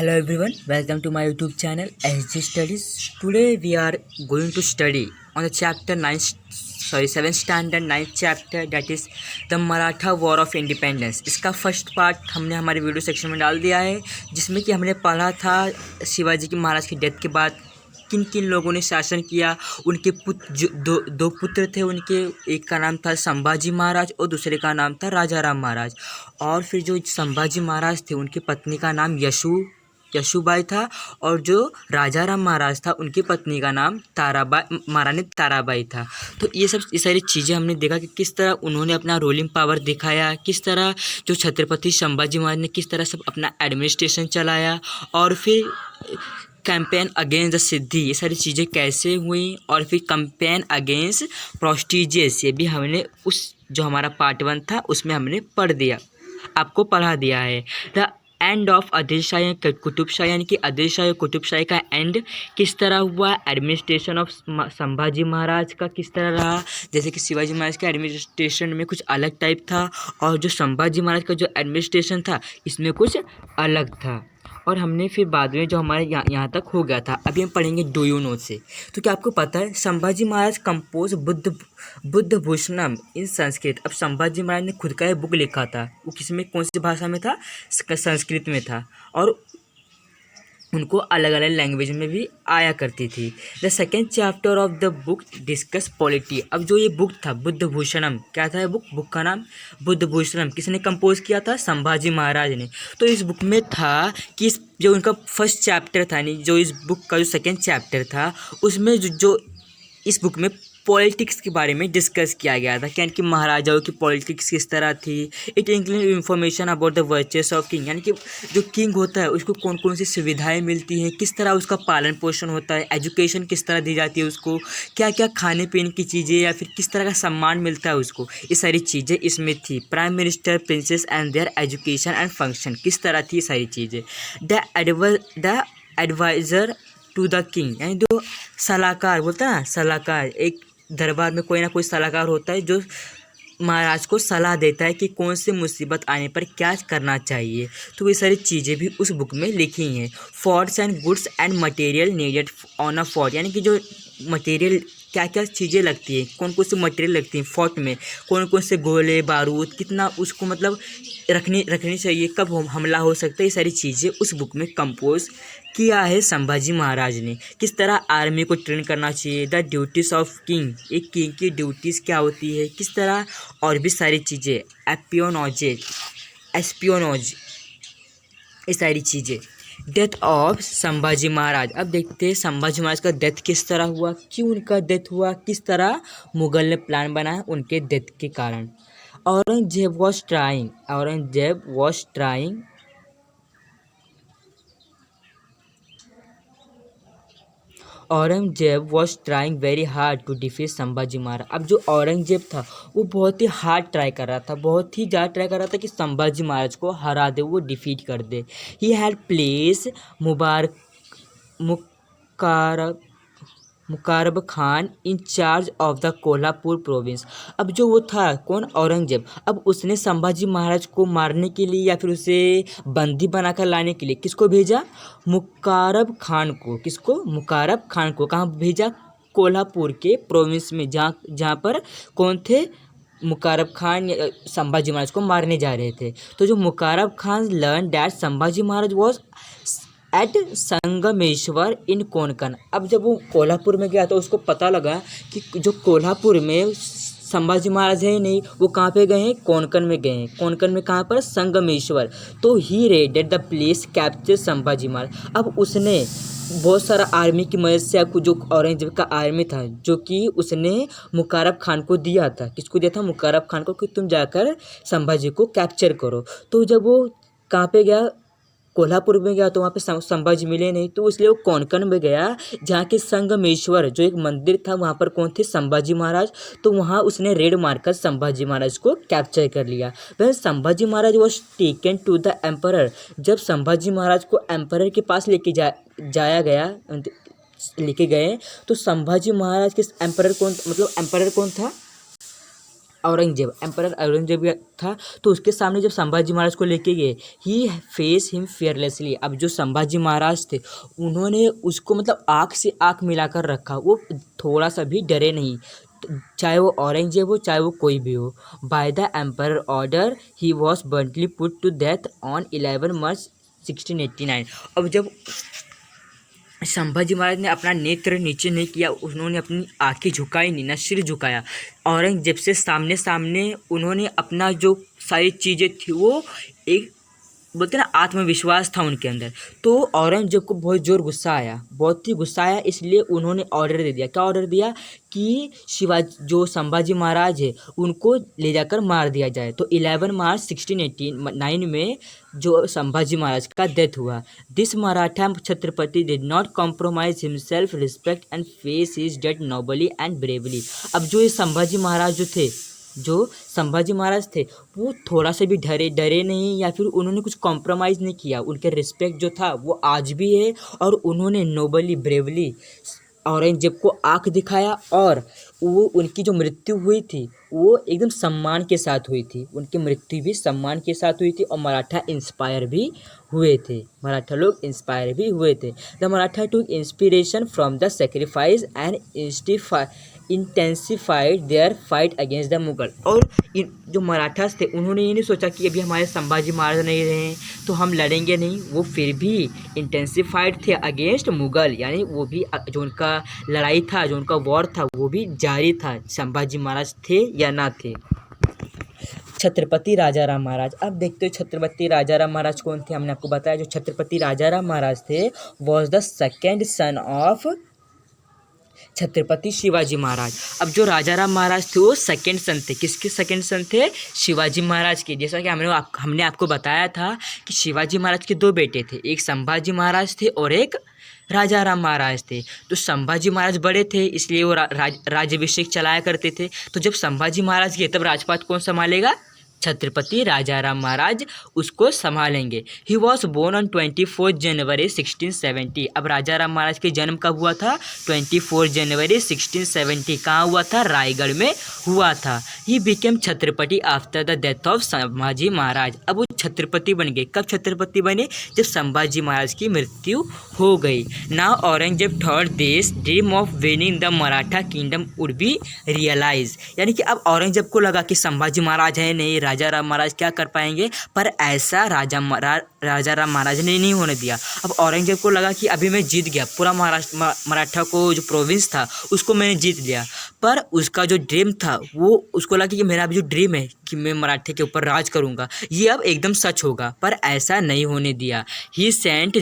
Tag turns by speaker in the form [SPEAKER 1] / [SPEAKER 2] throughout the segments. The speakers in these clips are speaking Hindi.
[SPEAKER 1] Hello everyone, welcome to my YouTube channel SG Studies. Today we are going to study on the chapter 7th standard 9th chapter, that is the Maratha War of Independence. इसका फर्स्ट पार्ट हमने हमारे वीडियो सेक्शन में डाल दिया है, जिसमें कि हमने पढ़ा था शिवाजी की महाराज की डेथ के बाद किन किन लोगों ने शासन किया। उनके पुत्र दो पुत्र थे उनके, एक का नाम था संभाजी महाराज और दूसरे का नाम था राजा राम महाराज। और फिर जो संभाजी महाराज थे उनकी पत्नी का नाम यशुबाई था, और जो राजा राम महाराज था उनकी पत्नी का नाम महारानी ताराबाई था। तो ये सारी चीज़ें हमने देखा कि किस तरह उन्होंने अपना रूलिंग पावर दिखाया, किस तरह जो छत्रपति संभाजी महाराज ने किस तरह सब अपना एडमिनिस्ट्रेशन चलाया, और फिर कैंपेन अगेंस्ट द सिद्धि, ये सारी चीज़ें कैसे हुई, और फिर कैंपेन अगेंस्ट प्रोस्टिजियस, ये भी हमने उस जो हमारा पार्ट 1 था उसमें हमने आपको पढ़ा दिया है। द एंड ऑफ आदिल शाही कुतुब शाही, यानी कि आदिल शाही कुतुब शाही का एंड किस तरह हुआ, एडमिनिस्ट्रेशन ऑफ संभाजी महाराज का किस तरह रहा। जैसे कि शिवाजी महाराज के एडमिनिस्ट्रेशन में कुछ अलग टाइप था, और जो संभाजी महाराज का जो एडमिनिस्ट्रेशन था इसमें कुछ अलग था। और हमने फिर बाद में जो हमारे यहाँ तक हो गया था, अभी हम पढ़ेंगे डू यू नो से। तो क्या आपको पता है संभाजी महाराज कंपोज बुद्ध भूषणम इन संस्कृत। अब संभाजी महाराज ने खुद का एक बुक लिखा था, वो किस में कौन सी भाषा में था, संस्कृत में था, और उनको अलग अलग लैंग्वेज में भी आया करती थी। The second chapter of the book discuss polity. अब जो ये बुक था बुद्ध भूषणम, क्या था ये बुक का नाम बुद्ध भूषणम, किसने कंपोज किया था, संभाजी महाराज ने। तो इस बुक में था कि जो उनका फर्स्ट चैप्टर था, नहीं जो इस बुक का जो सेकेंड चैप्टर था उसमें जो इस बुक में पॉलिटिक्स के बारे में डिस्कस किया गया था, यानी कि महाराजाओं की पॉलिटिक्स किस तरह थी। It include information about the वर्चेस of king, यानी कि जो किंग होता है उसको कौन कौन सी सुविधाएं मिलती हैं, किस तरह उसका पालन पोषण होता है, एजुकेशन किस तरह दी जाती है उसको, क्या क्या खाने पीने की चीज़ें या फिर किस तरह का सम्मान मिलता है उसको, ये सारी चीज़ें इसमें थी। Prime minister, princes and their education and function, किस तरह थी ये सारी चीज़ें। The adviser to the king, यानी जो सलाहकार बोलता है ना, सलाहकार, एक दरबार में कोई ना कोई सलाहकार होता है जो महाराज को सलाह देता है कि कौन सी मुसीबत आने पर क्या करना चाहिए। तो ये सारी चीज़ें भी उस बुक में लिखी हैं। Forts and goods and material needed on a fort, यानी कि जो मटेरियल क्या क्या चीज़ें लगती हैं, कौन कौन सी मटेरियल लगती हैं फोर्ट में, कौन कौन से गोले बारूद, कितना उसको मतलब रखनी चाहिए, कब हमला हो सकता है, ये सारी चीज़ें उस बुक में कंपोज किया है संभाजी महाराज ने। किस तरह आर्मी को ट्रेन करना चाहिए, द ड्यूटीज़ ऑफ किंग, एक किंग की ड्यूटीज़ क्या होती है, किस तरह, और भी सारी चीज़ें, एस्पियोनॉज, ये सारी चीज़ें। Death of Sambhaji Maharaj. अब देखते हैं संभाजी महाराज का डेथ किस तरह हुआ, क्यों उनका डेथ हुआ, किस तरह मुगल ने प्लान बनाया उनके डेथ के कारण। Aurangzeb was trying very hard to defeat Sambhaji Maharaj. अब जो औरंगजेब था वो बहुत ही हार्ड ट्राई कर रहा था, बहुत ही ज़्यादा ट्राई कर रहा था कि संभाजी महाराज को हरा दे, वो डिफीट कर दे। He had place Mukarrab Khan in charge of the Kolhapur province. अब जो वो था कौन, औरंगजेब, अब उसने संभाजी महाराज को मारने के लिए या फिर उसे बंदी बनाकर लाने के लिए किसको भेजा, मुकारब खान को। किसको, मुकारब खान को। कहाँ भेजा, कोल्हापुर के प्रोविंस में, जहाँ पर कौन थे, मुकारब खान संभाजी महाराज को मारने जा रहे थे। तो जो Mukarrab Khan learn that Sambhaji Maharaj was at Sangameshwar in Konkan. अब जब वो कोल्हापुर में गया तो उसको पता लगा कि जो कोल्हापुर में संभाजी महाराज है नहीं, वो कहाँ पे गए हैं, कोंकण में गए हैं। कोंकण में कहाँ पर, संगमेश्वर। तो he raided the place, capture Sambhaji Maharaj. अब उसने बहुत सारा आर्मी की मदद से, आपको जो औरंगजेब का आर्मी था जो कि उसने मुकारब खान को दिया था, किसको दिया था, मुकारब खान को, कि तुम जाकर संभाजी को कैप्चर करो। तो जब वो कहाँ पे गया, कोल्हापुर में गया, तो वहाँ पे संभाजी मिले नहीं, तो इसलिए वो कोंकण में गया, जहाँ के संगमेश्वर जो एक मंदिर था वहाँ पर कौन थे, संभाजी महाराज। तो वहाँ उसने रेड मारकर संभाजी महाराज को कैप्चर कर लिया। वह Sambhaji Maharaj was taken to the emperor. जब संभाजी महाराज को एम्परर के पास लेके गए तो संभाजी महाराज के एम्परर कौन था, औरंगजेब, एम्परर औरंगजेब था, तो उसके सामने जब संभाजी महाराज को लेके गए, ही फेस हिम फियरलेसली। अब जो संभाजी महाराज थे उन्होंने उसको मतलब आँख से आँख मिलाकर रखा, वो थोड़ा सा भी डरे नहीं, चाहे वो औरंगजेब हो चाहे वो कोई भी हो। By the emperor order he was brutally put to death on 11 March 1689। अब जब संभाजी महाराज ने अपना नेत्र नीचे नहीं किया, उन्होंने अपनी आंखें झुकाई नहीं, ना सिर झुकाया, औरंगजेब से सामने सामने उन्होंने अपना जो सारी चीज़ें थी वो एक बोलते ना आत्मविश्वास था उनके अंदर। तो औरंगजेब को बहुत जोर गुस्सा आया, बहुत ही गुस्सा आया, इसलिए उन्होंने ऑर्डर दे दिया। क्या ऑर्डर दिया कि शिवाजी जो संभाजी महाराज है उनको ले जाकर मार दिया जाए। तो 11 मार्च 1689 में जो संभाजी महाराज का डेथ हुआ। This Maratha Chhatrapati did not compromise himself respect and face his death nobly and bravely. अब जो ये संभाजी महाराज जो संभाजी महाराज थे वो थोड़ा सा भी डरे नहीं, या फिर उन्होंने कुछ कॉम्प्रोमाइज़ नहीं किया। उनके रिस्पेक्ट जो था वो आज भी है, और उन्होंने नोबली ब्रेवली औरंगजेब को आंख दिखाया, और वो उनकी जो मृत्यु हुई थी वो एकदम सम्मान के साथ हुई थी। उनकी मृत्यु भी सम्मान के साथ हुई थी, और मराठा इंस्पायर भी हुए थे, मराठा लोग इंस्पायर भी हुए थे। The Maratha took inspiration from the sacrifice and intensified their fight against the Mughal. और जो मराठास थे उन्होंने ये नहीं सोचा कि अभी हमारे संभाजी महाराज नहीं रहे हैं तो हम लड़ेंगे नहीं, वो फिर भी इंटेंसिफाइड थे अगेंस्ट मुगल, यानी वो भी जो उनका लड़ाई था, जो उनका वॉर था वो भी जारी था, संभाजी महाराज थे या ना थे। छत्रपति राजाराम महाराज, अब देखते हो छत्रपति राजाराम महाराज कौन थे। हमने आपको बताया जो छत्रपति राजाराम महाराज थे was the second son of Chhatrapati Shivaji Maharaj. अब जो राजाराम महाराज थे वो सेकंड सन थे। किसके सेकंड सन थे? शिवाजी महाराज के। जैसा कि हमने आपको बताया था कि शिवाजी महाराज के दो बेटे थे, एक संभाजी महाराज थे और एक राजाराम महाराज थे। तो संभाजी महाराज बड़े थे इसलिए वो राज्याभिषेक चलाया करते थे। तो जब संभाजी महाराज गए तब राजपाट कौन संभालेगा? छत्रपति राजाराम महाराज उसको संभालेंगे। ही वॉज बोर्न ऑन 24 जनवरी 1670। अब राजाराम महाराज के जन्म कब हुआ था? 24 जनवरी 1670। कहाँ हुआ था? रायगढ़ में हुआ था। He became Chhatrapati after the death of Sambhaji Maharaj. अब वो छत्रपति बन गए। कब छत्रपति बने? जब संभाजी महाराज की मृत्यु हो गई। Now Aurangzeb thought this dream of winning the Maratha kingdom would be realise. यानी कि अब औरंगजेब को लगा कि संभाजी महाराज है नहीं, राजाराम महाराज क्या कर पाएंगे, पर ऐसा राजाराम महाराज ने नहीं होने दिया। अब औरंगजेब को लगा कि अभी मैं जीत गया, पूरा महाराष्ट्र मराठा को जो प्रोविंस था उसको मैंने जीत लिया। पर उसका जो ड्रीम था वो उसको लगा कि मेरा अभी जो ड्रीम है कि मैं मराठे के ऊपर राज करूंगा ये अब एकदम सच होगा, पर ऐसा नहीं होने दिया। He sent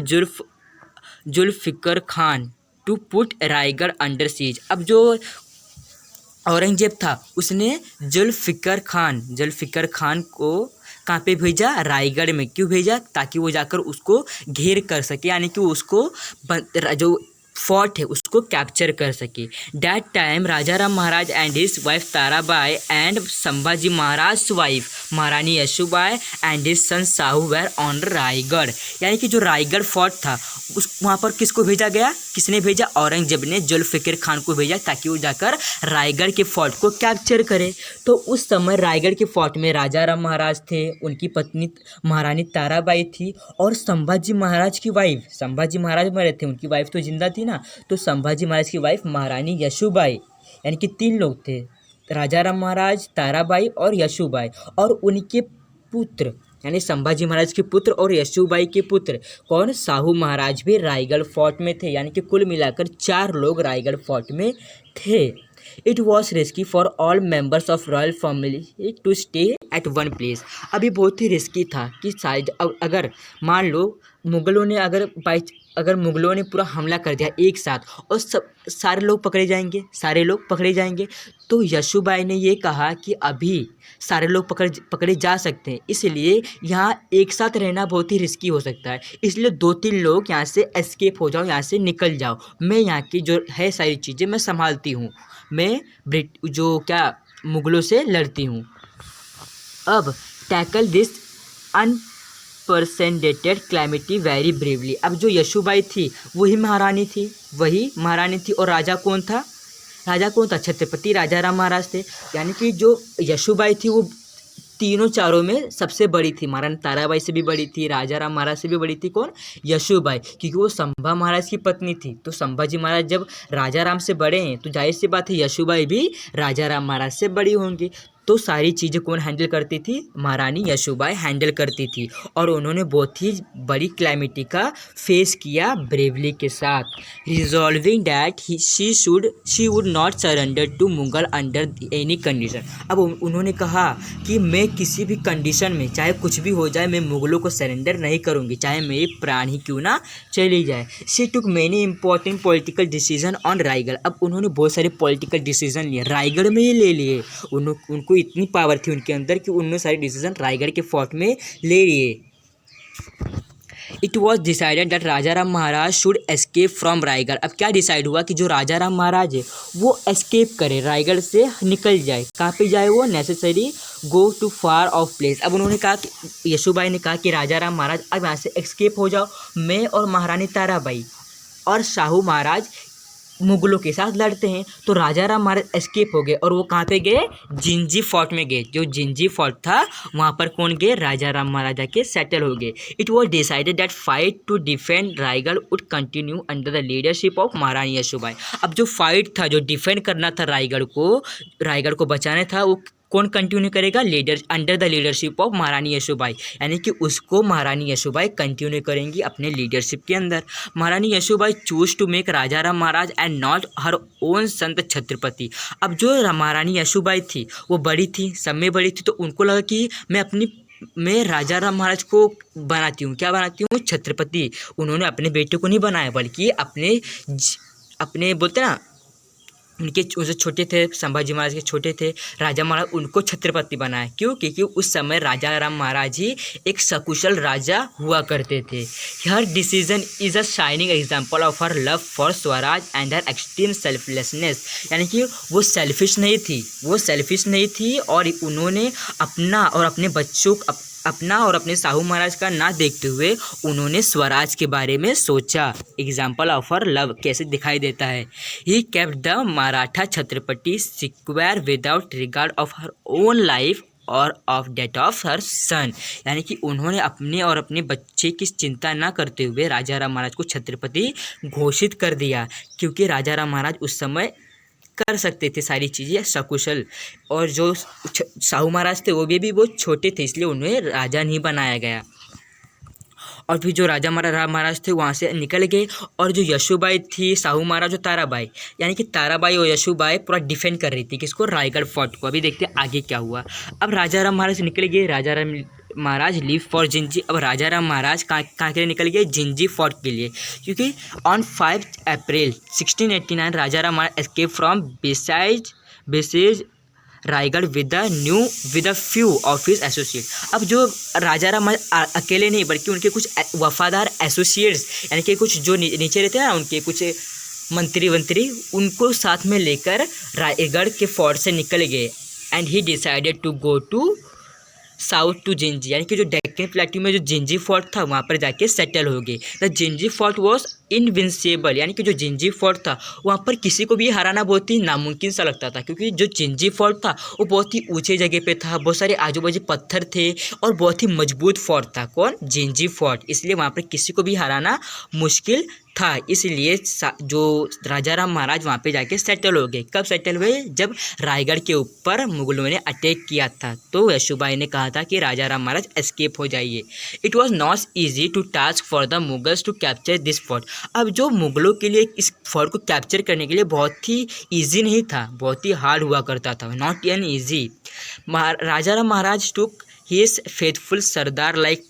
[SPEAKER 1] Zulfiqar Khan to put Raigad under siege. अब जो औरंगजेब था उसने जुल्फिकर खान को कहाँ पे भेजा? रायगढ़ में। क्यों भेजा? ताकि वो जाकर उसको घेर कर सके, यानी कि वो उसको जो फोर्ट है उसको कैप्चर कर सके। That time Rajaram Maharaj and his wife Tarabai and Sambhaji Maharaj wife Maharani Yesubai and his son Shahu were on Raigad. यानी कि जो रायगढ़ फोर्ट था उस वहाँ पर किसको भेजा गया? किसने भेजा? औरंगजेब ने जुल्फिकर खान को भेजा ताकि वो जाकर रायगढ़ के फोर्ट को कैप्चर करे। तो उस समय रायगढ़ के फोर्ट में राजाराम महाराज थे, उनकी पत्नी महारानी ताराबाई थी, और संभाजी महाराज की वाइफ, संभाजी महाराज मरे थे उनकी वाइफ तो जिंदा थी ना, तो संभाजी महाराज की वाइफ महारानी यशोबाई, यानी कि 3 लोग थे, राजाराम महाराज, ताराबाई और यशोबाई। और उनके पुत्र यानी संभाजी महाराज के पुत्र और यशोबाई के पुत्र कौन? साहू महाराज भी रायगढ़ फोर्ट में थे। यानी कि कुल मिलाकर 4 लोग रायगढ़ फोर्ट में थे। It was risky for all members of royal family to stay at one place. अभी बहुत ही रिस्की था कि शायद अगर मान लो मुगलों ने अगर मुगलों ने पूरा हमला कर दिया एक साथ और सारे लोग पकड़े जाएंगे, तो यशोबाई ने ये कहा कि अभी सारे लोग पकड़े जा सकते हैं, इसलिए यहाँ एक साथ रहना बहुत ही रिस्की हो सकता है, इसलिए 2-3 लोग यहाँ से एस्केप हो जाओ, यहाँ से निकल जाओ, मैं यहाँ की जो है सारी चीज़ें मैं संभालती हूँ, मैं मुगलों से लड़ती हूँ। अब tackle this unprecedented calamity very bravely. अब जो यशोबाई थी वही महारानी थी और राजा कौन था? राजा कौन था? छत्रपति राजा राम महाराज थे। यानी कि जो यशोबाई थी वो तीनों चारों में सबसे बड़ी थी। महारानी ताराबाई से भी बड़ी थी, राजा राम महाराज से भी बड़ी थी। कौन? यशोबाई, क्योंकि वो संभा महाराज की पत्नी थी। तो संभाजी महाराज जब राजा राम से बड़े हैं तो जाहिर सी बात है यशोबाई भी राजा राम महाराज से बड़ी होंगी। तो सारी चीज़ें कौन हैंडल करती थी? महारानी यशोबाई हैंडल करती थी। और उन्होंने बहुत ही बड़ी क्लैमिटी का फेस किया ब्रेवली के साथ। Resolving that she would not surrender to Mughal under any condition. अब उन्होंने कहा कि मैं किसी भी कंडीशन में, चाहे कुछ भी हो जाए, मैं मुगलों को सरेंडर नहीं करूँगी, चाहे मेरी प्राण ही क्यों ना चली जाए। She took many important political decision on Raigarh. अब उन्होंने बहुत सारे पॉलिटिकल डिसीजन लिए, रायगढ़ में ही ले लिए। उनको इतनी पावर थी उनके अंदर कि उन्होंने सारे डिसीजन रायगढ़ के फोर्ट में ले लिए। It was decided that Raja Ram Maharaj should escape from Raigarh. अब क्या डिसाइड हुआ कि जो राजा राम महाराज है वो एस्केप करे, रायगढ़ से निकल जाए। कहाँ पे जाए वो? Necessary go to far off place. अब उन्होंने कहा कि यशोबाई ने कहा कि राजा राम महाराज अब यहाँ से एस्केप हो जाओ, मैं और महारानी ताराबाई और शाहू महाराज मुगलों के साथ लड़ते हैं। तो राजा राम महाराज एस्केप हो गए और वो कहाँ पे गए? जिंजी फोर्ट में गए। जो जिंजी फोर्ट था वहाँ पर कौन गए? राजा राम महाराज जाके सेटल हो गए। It was decided that fight to defend Raigad would continue under the leadership of Maharani Yashobai. अब जो फाइट था, जो डिफेंड करना था रायगढ़ को बचाना था, वो कौन कंटिन्यू करेगा? Under the leadership of Maharani यशोबाई। यानी कि उसको महारानी यशोबाई कंटिन्यू करेंगी अपने लीडरशिप के अंदर। Maharani Yesubai choose to make Raja Ram Maharaj and not her own son Chhatrapati. अब जो महारानी यशोबाई थी वो बड़ी थी, सब में बड़ी थी, तो उनको लगा कि मैं राजा राम महाराज को बनाती हूँ। क्या बनाती हूँ? छत्रपति। उन्होंने अपने बेटे को नहीं बनाया, बल्कि अपने बोलते ना, उनके जो छोटे थे, संभाजी महाराज के छोटे थे राजा महाराज, उनको छत्रपति बनाया। क्यों? क्योंकि उस समय राजा राम महाराज ही एक सकुशल राजा हुआ करते थे। Her decision is a shining example of her love for Swaraj and her extreme selflessness. यानी कि वो सेल्फिश नहीं थी और उन्होंने अपना और अपने साहू महाराज का ना देखते हुए उन्होंने स्वराज के बारे में सोचा। एग्जाम्पल ऑफ हर लव कैसे दिखाई देता है? He kept the Maratha Chhatrapati secure without regard of her own life और ऑफ डेथ ऑफ हर सन। यानी कि उन्होंने अपने और अपने बच्चे की चिंता ना करते हुए राजा राम महाराज को छत्रपति घोषित कर दिया, क्योंकि राजा राम महाराज उस समय कर सकते थे सारी चीज़ें सकुशल। और जो साहू महाराज थे वो भी बहुत छोटे थे, इसलिए उन्हें राजा नहीं बनाया गया। और फिर जो राजा राम महाराज थे वहाँ से निकल गए। और जो यशोबाई थी, साहू महाराज और ताराबाई, यानी कि ताराबाई और यशोबाई पूरा डिफेंड कर रही थी किसको? रायगढ़ फोर्ट को। अभी देखते हैं आगे क्या हुआ। अब राजा राम महाराज निकल गए, राजा राम महाराज लीव फॉर जिंजी। अब राजा राम महाराज कहाँ के लिए निकल गए? जिंजी फोर्ट के लिए, क्योंकि on 5 April 1689 Raja Ram Maharaj escape from bases Raigarh with a few of his associate. अब जो राजा राम अकेले नहीं बल्कि उनके कुछ वफादार एसोसिएट्स, यानी कि कुछ जो नीचे रहते हैं ना, उनके कुछ मंत्री उनको साथ में लेकर रायगढ़ के फोर्ट से निकल गए। And he decided to go to south to Jinji, यानी कि जो डेक्कन प्लेट्यू में जो जिंजी फोर्ट था वहाँ पर जाके सेटल हो गए। The Jinji fort was invincible, यानी कि जो जिंजी फोर्ट था वहाँ पर किसी को भी हराना बहुत ही नामुमकिन सा लगता था, क्योंकि जो जिंजी फोर्ट था वो बहुत ही ऊंचे जगह पे था, बहुत सारे आजू बाजू पत्थर थे और बहुत ही मजबूत फोर्ट था। कौन? जिंजी फोर्ट। इसलिए वहाँ पर किसी को भी हराना मुश्किल था। इसलिए जो राजा राम महाराज वहाँ पे जाके सेटल हो गए। कब सेटल हुए? जब रायगढ़ के ऊपर मुगलों ने अटैक किया था, तो यशोबाई ने कहा था कि राजा राम महाराज एस्केप हो जाइए। It was not easy to task for the Mughals to capture this fort. अब जो मुगलों के लिए इस फोर्ट को कैप्चर करने के लिए बहुत ही ईजी नहीं था, बहुत ही हार्ड हुआ करता था, not an easy. Raja Ram Maharaj took his faithful sardar like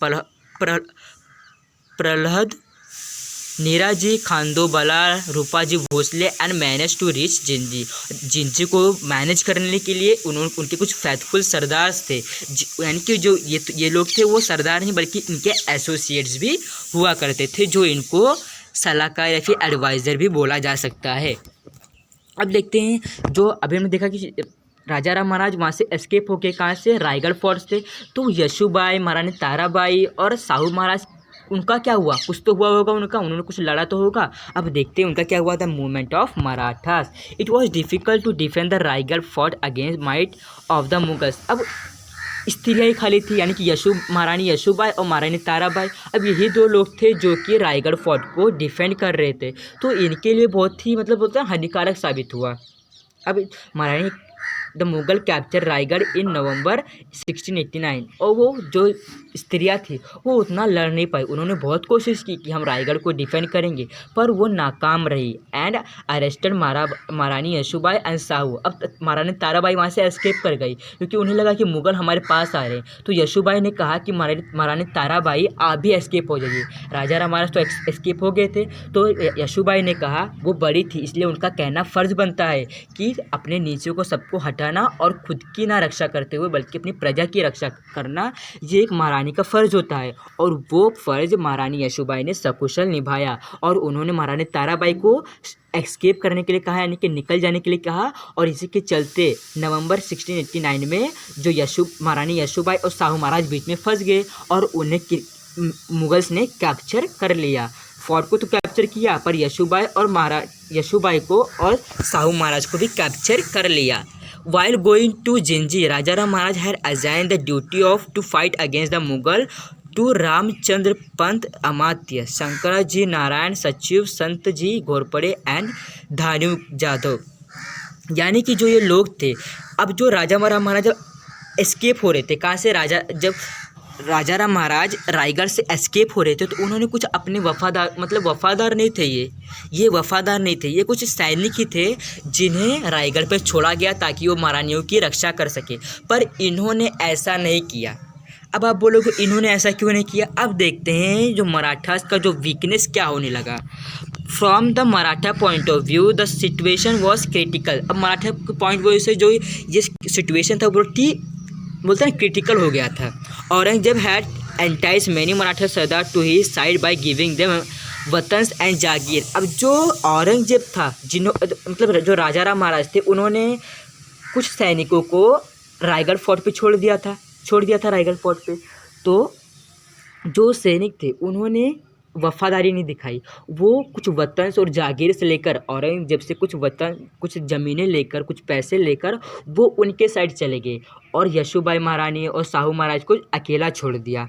[SPEAKER 1] Prahlad, Niraji Khandoballal, Rupaji Bhosale and manage to reach Gingee को मैनेज करने के लिए उनके कुछ फैथफुल सरदार थे, यानी कि जो ये लोग थे वो सरदार नहीं बल्कि इनके एसोसिएट्स भी हुआ करते थे, जो इनको सलाहकार या फिर एडवाइज़र भी बोला जा सकता है। अब देखते हैं, जो अभी हमने देखा कि राजा राम महाराज वहाँ से एस्केप होके कहाँ से? रायगढ़ फोर्ट से। तो यशोबाई, महारानी ताराबाई और साहू महाराज उनका क्या हुआ, कुछ तो हुआ होगा उनका, उन्होंने कुछ लड़ा तो होगा। अब देखते हैं उनका क्या हुआ। The movement of Marathas, it was difficult to defend the Raigad fort against might of the Mughals. अब स्त्रियाँ ही खाली थी, यानी कि महारानी यशोबाई और महारानी ताराबाई। अब यही दो लोग थे जो कि रायगढ़ फोर्ट को डिफेंड कर रहे थे, तो इनके लिए बहुत ही मतलब होता है हानिकारक साबित हुआ। अब महारानी द मुगल कैप्चर रायगढ़ इन नवंबर 1689, और वो जो स्त्रियाँ थी वो उतना लड़ नहीं पाई। उन्होंने बहुत कोशिश की कि हम रायगढ़ को डिफेंड करेंगे, पर वो नाकाम रही एंड अरेस्टेड महारानी यशोबाई एंड साहू। अब महारानी ताराबाई वहाँ से एस्केप कर गई क्योंकि उन्हें लगा कि मुगल हमारे पास आ रहे हैं। तो यशोबाई ने कहा कि महारानी ताराबाई आप भी एस्केप हो जाइए। राजा राम महाराज तो एस्केप हो गए थे, तो यशोबाई ने कहा, वो बड़ी थी इसलिए उनका कहना फ़र्ज बनता है कि अपने नीचे को सबको हटाना और खुद की ना रक्षा करते हुए बल्कि अपनी प्रजा की रक्षा करना, ये एक महारानी का फ़र्ज होता है। और वो फ़र्ज महारानी यशोबाई ने सकुशल निभाया और उन्होंने महारानी ताराबाई को एस्केप करने के लिए कहा, यानी कि निकल जाने के लिए कहा। और इसी के चलते नवंबर 1689 में जो महारानी यशोबाई और साहू महाराज बीच में फंस गए और उन्हें मुगल्स ने कैप्चर कर लिया। फोर्ट को तो कैप्चर किया, पर यशोबाई को और साहू महाराज को भी कैप्चर कर लिया। While going to Jinji, Rajaram Maharaj had assigned the duty of to fight against the Mughal to Ramchandra Pant अमात्य, शंकराजी नारायण सचिव, संत जी घोरपड़े एंड धानु जाधव। यानी कि जो ये लोग थे, अब जो राजाराम महाराज एस्केप हो रहे थे, कहाँ से जब राजाराम महाराज रायगढ़ से एस्केप हो रहे थे तो उन्होंने कुछ अपने वफादार नहीं थे, ये वफादार नहीं थे, ये कुछ सैनिक ही थे जिन्हें रायगढ़ पर छोड़ा गया ताकि वो महारानियों की रक्षा कर सके, पर इन्होंने ऐसा नहीं किया। अब आप बोलोगे इन्होंने ऐसा क्यों नहीं किया। अब देखते हैं जो मराठास का जो वीकनेस क्या होने लगा। From the Maratha point of view the situation was critical. अब मराठा के पॉइंट ऑफ व्यू से जो ये सिचुएशन था वो बोलते हैं क्रिटिकल हो गया था। Aurangzeb had enticed many Maratha sardar to he side by giving them watans and jagir. अब जो औरंगजेब था, मतलब जो राजाराम महाराज थे, उन्होंने कुछ सैनिकों को रायगढ़ फोर्ट पे छोड़ दिया था रायगढ़ फोर्ट पे। तो जो सैनिक थे उन्होंने वफादारी नहीं दिखाई, वो कुछ वतन और जागीर से लेकर औरंगजेब से कुछ ज़मीनें लेकर, कुछ पैसे लेकर वो उनके साइड चले गए और यशोबाई महारानी और साहू महाराज को अकेला छोड़ दिया।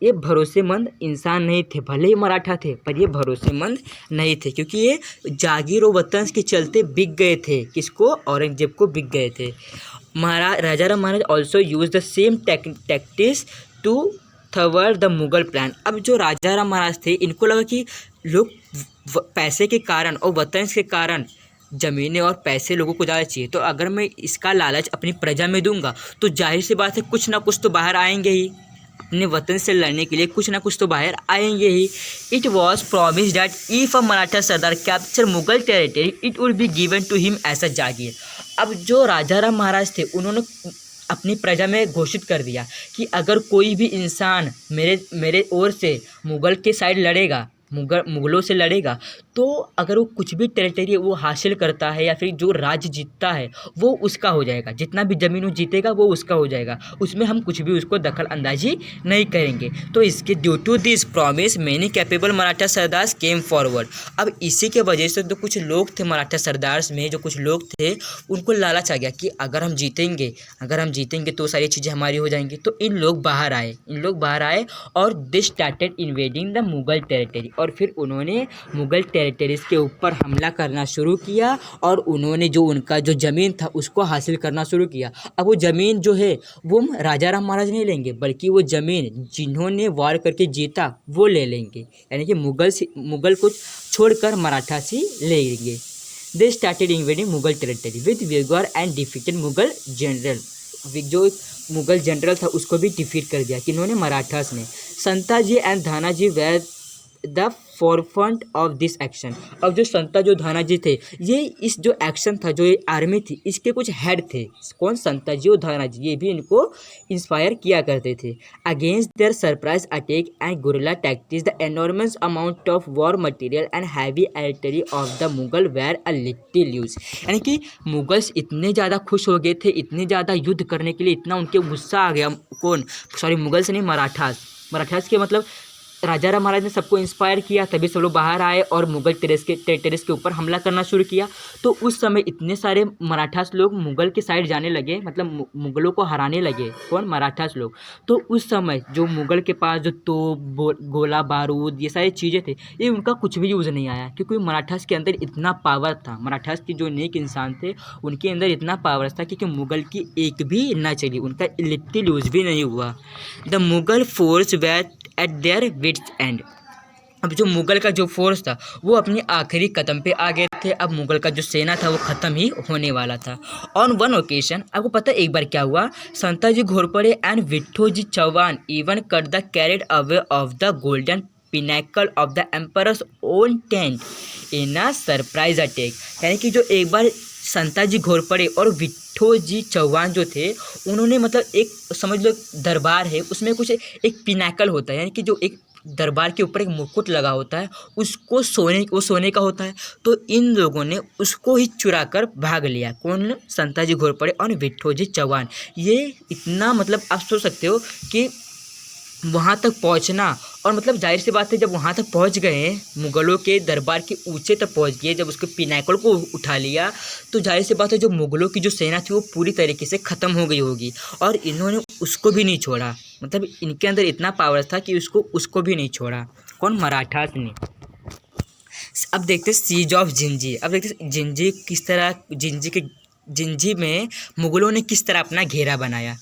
[SPEAKER 1] ये भरोसेमंद इंसान नहीं थे, भले ही मराठा थे पर ये भरोसेमंद नहीं थे, क्योंकि ये जागीर और वतन के चलते बिक गए थे। किसको? औरंगजेब को बिक गए थे। Rajaram Maharaj also use the same tactics to thwart the Mughal plan. अब जो राजाराम महाराज थे, इनको लगा कि लोग पैसे के कारण और वतन के कारण ज़मीनें और पैसे लोगों को ज़्यादा चाहिए, तो अगर मैं इसका लालच अपनी प्रजा में दूंगा तो जाहिर सी बात है कुछ ना कुछ तो बाहर आएंगे ही, अपने वतन से लड़ने के लिए कुछ ना कुछ तो बाहर आएंगे ही। It was promise that if a Maratha sardar capture Mughal territory it would be given to him as a jagir. अब जो राजाराम महाराज थे उन्होंने अपनी प्रजा में घोषित कर दिया कि अगर कोई भी इंसान मेरे ओर से मुगल के साइड लड़ेगा, मुगलों से लड़ेगा, तो अगर वो कुछ भी टेरिटरी वो हासिल करता है या फिर जो राज्य जीतता है वो उसका हो जाएगा, जितना भी ज़मीन वो जीतेगा वो उसका हो जाएगा, उसमें हम कुछ भी उसको दखल अंदाजी नहीं करेंगे। तो इसके due to this promise many capable Maratha sardars came forward. अब इसी के वजह से जो कुछ लोग थे मराठा सरदार्स में, जो कुछ लोग थे उनको लालच आ गया कि अगर हम जीतेंगे तो सारी चीज़ें हमारी हो जाएंगी। तो इन लोग बाहर आए और दे started invading the Mughal territory, और फिर उन्होंने मुगल टेरिटरीज के ऊपर हमला करना शुरू किया और उन्होंने जो उनका जो ज़मीन था उसको हासिल करना शुरू किया। अब वो ज़मीन जो है वो राजाराम महाराज नहीं लेंगे, बल्कि वो ज़मीन जिन्होंने वार करके जीता वो ले लेंगे, यानी कि मुगल को छोड़कर मराठा से लेंगे। They started invading Mughal territory with vigour and defeated Mughal general. जो मुगल जनरल था उसको भी डिफीट कर दिया, किन्होंने? मराठास ने। Santaji and Dhanaji were the forefront of this action. अब जो संताजी धानाजी थे, ये इस जो एक्शन था, जो ये आर्मी थी, इसके कुछ हेड थे। कौन? संताजी और धानाजी, ये भी इनको इंस्पायर किया करते थे। Against their surprise attack and guerrilla tactics the enormous amount of war material and heavy artillery of the Mughal were a little use. यानी कि मुगल्स इतने ज़्यादा खुश हो गए थे, इतने ज़्यादा युद्ध करने के लिए इतना उनके गुस्सा आ गया। मुगल्स नहीं, मराठास के मतलब राजा राम महाराज ने सबको इंस्पायर किया, तभी सब लोग बाहर आए और मुगल टेरिस के ऊपर हमला करना शुरू किया। तो उस समय इतने सारे मराठास लोग मुगल के साइड जाने लगे, मतलब मुगलों को हराने लगे। कौन? मराठास लोग। तो उस समय जो मुगल के पास जो तोप, गोला बारूद, ये सारी चीज़ें थे, ये उनका कुछ भी यूज़ नहीं आया, क्योंकि मराठास के अंदर इतना पावर था। मराठास के जो नेक इंसान थे उनके अंदर इतना पावर था कि मुगल की एक भी ना चली, उनका लिटिल यूज़ भी नहीं हुआ। The Mughal force were at their wits end. अब जो मुगल का जो फोर्स था वो अपनी आखिरी कदम पे आ गए थे। अब मुगल का जो सेना था वो ख़त्म ही होने वाला था। ऑन वन ओकेशन, आपको पता है एक बार क्या हुआ? Santaji Ghorpade and Vitthoji Chauhan even cut the carried away of the golden pinnacle of the emperor's own tent in a surprise attack. यानी कि जो एक बार संताजी घोरपड़े और विट्ठोजी चौहान जो थे, उन्होंने मतलब एक समझ लो दरबार है, उसमें कुछ एक पिनाकल होता है, यानी कि जो एक दरबार के ऊपर एक मुकुट लगा होता है, उसको सोने का होता है। तो इन लोगों ने उसको ही चुरा कर भाग लिया। कौन? संताजी घोरपड़े और विट्ठोजी चौहान। ये इतना मतलब आप सोच सकते हो कि वहाँ तक पहुँचना, और मतलब जाहिर सी बात है जब वहाँ तक पहुँच गए, मुग़लों के दरबार के ऊंचे तक पहुँच गए, जब उसके पिनाकल को उठा लिया, तो जाहिर सी बात है जो मुग़लों की जो सेना थी वो पूरी तरीके से ख़त्म हो गई होगी। और इन्होंने उसको भी नहीं छोड़ा, मतलब इनके अंदर इतना पावर था कि उसको भी नहीं छोड़ा। कौन? मराठास ने। अब देखते हैं सीज ऑफ जिंजी। अब देखते हैं जिंजी किस तरह, जिंजी में मुग़लों ने किस तरह अपना घेरा बनाया।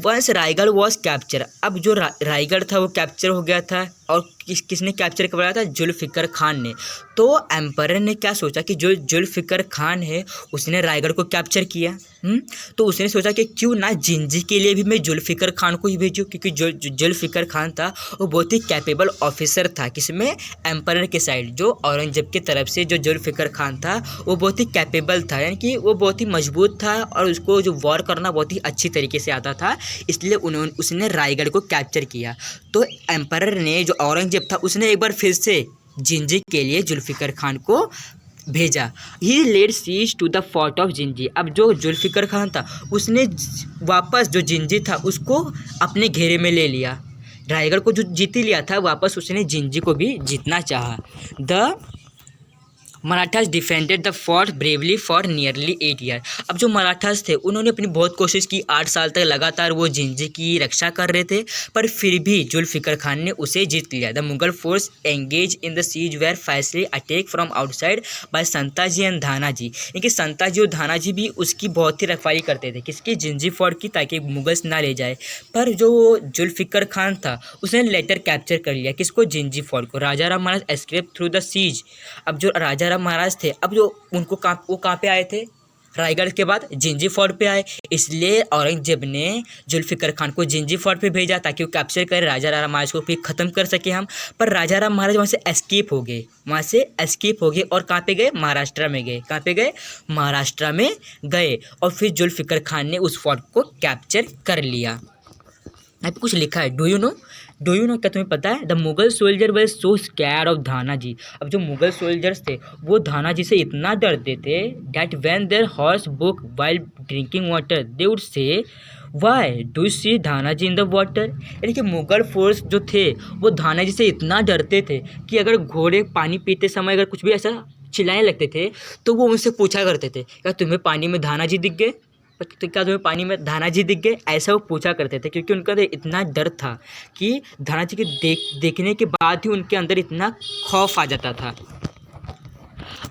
[SPEAKER 1] Once Raigad was capture. अब जो रायगढ़ था वो कैप्चर हो गया था, और किसने कैप्चर करवाया था? जुल्फ़िकर खान ने। तो एम्परर ने क्या सोचा कि जो जुल्फ़िकर खान है उसने रायगढ़ को कैप्चर किया, तो उसने सोचा कि क्यों ना जिंजी के लिए भी मैं जुल्फ़िकर खान को ही भेजूँ, क्योंकि जो जुल्फ़िकर खान था वो बहुत ही कैपेबल ऑफिसर था। किसमें? एम्परर के साइड। जो औरंगजेब की तरफ से जो जुल्फ़िकर खान था वो बहुत ही कैपेबल था, यानी कि वो बहुत ही मजबूत था और उसको जो वॉर करना बहुत ही अच्छी तरीके से आता था, इसलिए उसने रायगढ़ को कैप्चर किया। तो एम्परर ने, जो औरंगजेब था, उसने एक बार फिर से जिंजी के लिए जुल्फ़िकर खान को भेजा। He laid siege to the fort of Gingee. अब जो जुल्फ़िकर खान था उसने वापस जो जिंजी था उसको अपने घेरे में ले लिया। रायगढ़ को जो जीत लिया था, वापस उसने जिंजी को भी जीतना चाहा। The Marathas defended the fort bravely for nearly 8 year. अब जो मराठास थे उन्होंने अपनी बहुत कोशिश की, 8 साल तक लगातार वो जिंजी की रक्षा कर रहे थे, पर फिर भी जुल्फ़िकर खान ने उसे जीत लिया। The Mughal force engage in the siege were fiercely attack from outside by Santaji and Dhanaji. यानी संताजी और धानाजी भी उसकी बहुत ही रखवाली करते थे, किसकी? जिंजी फोर्ट की, ताकि मुगल्स ना ले जाए। पर जो जुल्फ़िकर खान था उसने लेटर कैप्चर कर लिया, किसको? जिंजी फोर्ट को। राजा राम महाराज एस्केप थ्रू द सीज। अब जो राजा महाराज थे, अब जो उनको कहाँ पे आए थे? रायगढ़ के बाद जिंजी फोर्ट पे आए। इसलिए औरंगजेब ने जुल्फ़िकर खान को जिंजी फोर्ट पे भेजा ताकि वो कैप्चर करे, राजा राम महाराज को फिर ख़त्म कर सके हम। पर राजा राम महाराज वहाँ से एस्केप हो गए, और कहाँ पे गए? महाराष्ट्र में गए। कहाँ पे गए? महाराष्ट्र में गए, और फिर जुल्फ़िकर खान ने उस फोर्ट को कैप्चर कर लिया। यहाँ पे कुछ लिखा है, डू यू नो, क्या तुम्हें पता है? The Mughal soldier were so scared of Dhanaji. अब जो मुगल सोल्जर्स थे वो धानाजी से इतना डरते थे, that when their horse balk while drinking water they would say why do you see Dhanaji in the water. यानी कि मुगल फोर्स जो थे वो धानाजी से इतना डरते थे कि अगर घोड़े पानी पीते समय अगर कुछ भी ऐसा चिल्लाने लगते थे तो वो उनसे पूछा करते थे, क्या तुम्हें पानी में धानाजी दिख गए? तो क्या तुम्हें पानी में धानाजी दिख गए? ऐसा वो पूछा करते थे, क्योंकि उनका इतना डर था कि धानाजी के देखने के बाद ही उनके अंदर इतना खौफ आ जाता था।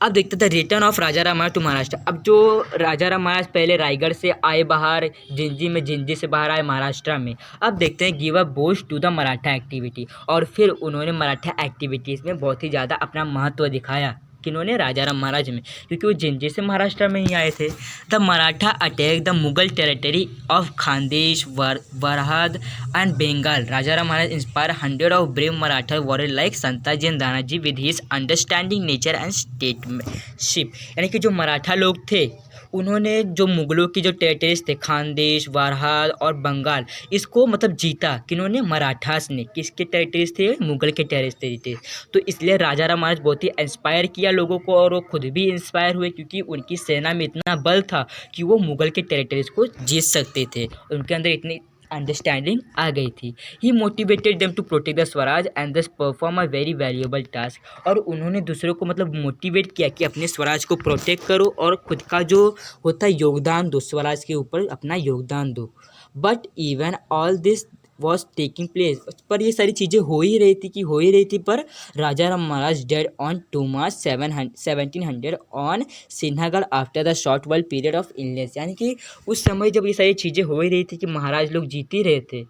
[SPEAKER 1] अब देखते थे return of Raja Ram Maharaj to Maharashtra. अब जो राजा राम महाराज पहले रायगढ़ से आए बाहर, जिंजी से बाहर आए महाराष्ट्र में। अब देखते हैं give a boost to the Maratha activity, और फिर उन्होंने मराठा एक्टिविटीज़ में बहुत ही ज़्यादा अपना महत्व दिखाया। किन्होंने? राजा राम महाराज में, क्योंकि वो जिंजी से महाराष्ट्र में ही आए थे। The Maratha attack the Mughal territory of Khandesh, Varhad and Bengal. Raja Ram Maharaj inspire 100 of brave Maratha warrior like Santaji and Dhanaji with his understanding nature and statesmanship. यानी कि जो मराठा लोग थे उन्होंने जो मुगलों की जो टेरिटरीज थे, खानदेश, वारहाद और बंगाल, इसको मतलब जीता। किन्होंने? मराठास ने। किसके टेरिटरीज थे? मुगल के टेरिटरी थे। तो इसलिए राजा राम महाराज बहुत ही इंस्पायर किया लोगों को, और वो खुद भी इंस्पायर हुए, क्योंकि उनकी सेना में इतना बल था कि वो मुगल के टेरिटरीज को जीत सकते थे। उनके अंदर इतनी अंडरस्टैंडिंग आ गई थी। He motivated them to protect the Swaraj and thus perform a very valuable task. और उन्होंने दूसरों को मतलब मोटिवेट किया कि अपने स्वराज को प्रोटेक्ट करो और खुद का जो होता है योगदान दो, स्वराज के ऊपर अपना योगदान दो। But even all this was taking place, पर ये सारी चीज़ें हो ही रही थी, पर Raja Ram Maharaj dead on 2 March 1700 on Sinhagad after the short world period of illness. यानी कि उस समय जब ये सारी चीज़ें हो ही रही थी कि महाराज लोग जीत ही रहे थे,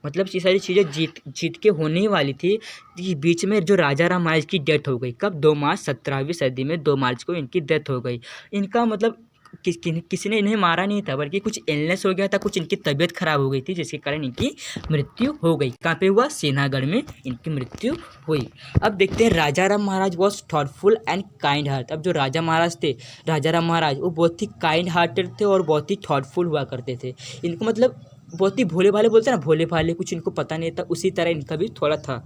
[SPEAKER 1] मतलब ये सारी चीज़ें जीत के होने ही वाली थी कि बीच में जो राजा राम महाराज की डेथ हो गई। कब? 2 मार्च 17वीं सदी में 2 मार्च को इनकी डेथ हो गई। इनका मतलब किसी ने इन्हें मारा नहीं था, बल्कि कुछ इलनेस हो गया था, कुछ इनकी तबीयत खराब हो गई थी, जिसके कारण इनकी मृत्यु हो गई। कहाँ पे हुआ? सिन्हागढ़ में इनकी मृत्यु हुई। अब देखते हैं Raja Ram Maharaj was thoughtful and kind heart. अब जो राजा महाराज थे, राजा राम महाराज, वो बहुत ही काइंड हार्टेड थे और बहुत ही थॉटफुल हुआ करते थे। इनको मतलब बहुत ही भोले भाले बोलते हैं ना, भोले भाले, कुछ इनको पता नहीं था, उसी तरह इनका भी थोड़ा था।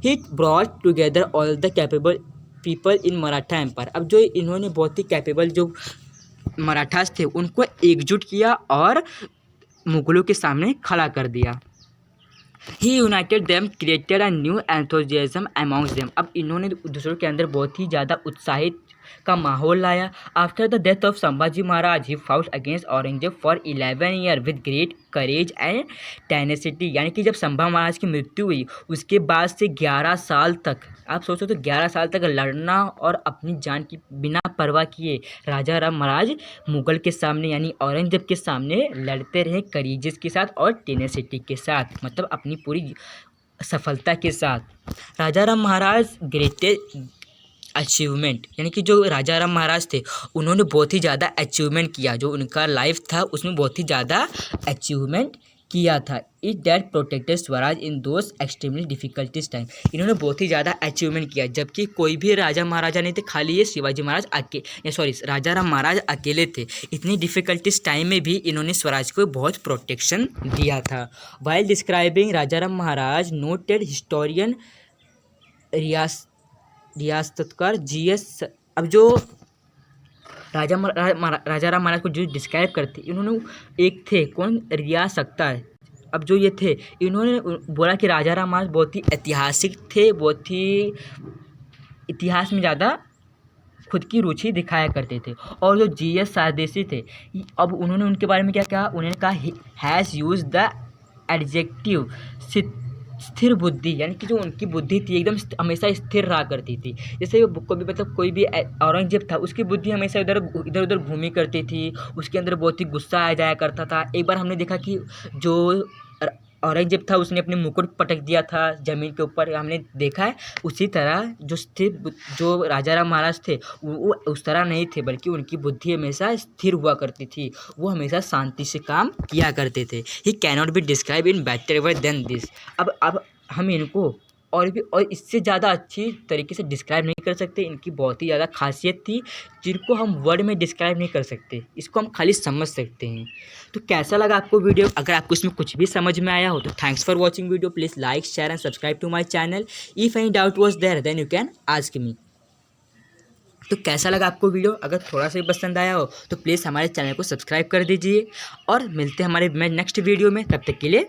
[SPEAKER 1] He brought together all the capable people in Maratha empire. अब जो इन्होंने बहुत ही कैपेबल जो मराठास थे उनको एकजुट किया और मुगलों के सामने खड़ा कर दिया। He united them, created a new enthusiasm amongst them. अब इन्होंने दूसरों के अंदर बहुत ही ज़्यादा उत्साहित का माहौल लाया। After the death of Sambhaji Maharaj he fought against Aurangzeb for 11 year with great courage and tenacity. यानी कि जब संभा महाराज की मृत्यु हुई उसके बाद से 11 साल तक, आप सोचो तो 11 साल तक लड़ना और अपनी जान की बिना परवाह किए राजा राम महाराज मुगल के सामने यानी औरंगजेब के सामने लड़ते रहे करेजेस के साथ और टेनेसिटी के साथ, मतलब अपनी पूरी सफलता के साथ। राजा राम महाराज ग्रेटेस्ट अचीवमेंट, यानी कि जो राजा राम महाराज थे उन्होंने बहुत ही ज़्यादा अचीवमेंट किया, जो उनका लाइफ था उसमें बहुत ही ज़्यादा अचीवमेंट किया था। It that protected Swaraj in those extremely difficulties time. इन्होंने बहुत ही ज़्यादा अचीवमेंट किया, जबकि कोई भी राजा महाराजा नहीं थे, खाली ये शिवाजी महाराज राजा राम महाराज अकेले थे। इतनी डिफिकल्टीज टाइम में भी इन्होंने स्वराज को बहुत प्रोटेक्शन दिया था। वाइल डिस्क्राइबिंग राजा राम महाराज नोटेड हिस्टोरियन रियासतकार GS। अब जो राजा राम महाराज को जो डिस्क्राइब करते इन्होंने, एक थे कौन? रियाज अख्तर। अब जो ये थे इन्होंने बोला कि राजा राम महाराज बहुत ही ऐतिहासिक थे, बहुत ही इतिहास में ज़्यादा खुद की रुचि दिखाया करते थे। और जो GS सरदेशी थे, अब उन्होंने उनके बारे में क्या कहा? उन्होंने कहा हैज़ यूज द एडजेक्टिव स्थिर बुद्धि, यानी कि जो उनकी बुद्धि थी एकदम हमेशा स्थिर रहा करती थी। जैसे कोई भी औरंगजेब था, उसकी बुद्धि हमेशा इधर उधर घूमी करती थी, उसके अंदर बहुत ही गुस्सा आ जाया करता था। एक बार हमने देखा कि जो औरंगजेब था उसने अपने मुकुट पटक दिया था ज़मीन के ऊपर, हमने देखा है। उसी तरह जो राजा राम महाराज थे वो उस तरह नहीं थे, बल्कि उनकी बुद्धि हमेशा स्थिर हुआ करती थी, वो हमेशा शांति से काम किया करते थे। He cannot be describe in better way than this. अब हम इनको और इससे ज़्यादा अच्छी तरीके से डिस्क्राइब नहीं कर सकते। इनकी बहुत ही ज़्यादा खासियत थी जिनको हम वर्ड में डिस्क्राइब नहीं कर सकते, इसको हम खाली समझ सकते हैं। तो कैसा लगा आपको वीडियो? अगर आपको इसमें कुछ भी समझ में आया हो तो thanks for watching video. Please like, share and subscribe to my channel. If any doubt was there then you can ask me. तो कैसा लगा आपको वीडियो? अगर थोड़ा सा भी पसंद आया हो तो प्लीज़ हमारे चैनल को सब्सक्राइब कर दीजिए और मिलते हैं हमारे नेक्स्ट वीडियो में। तब तक के लिए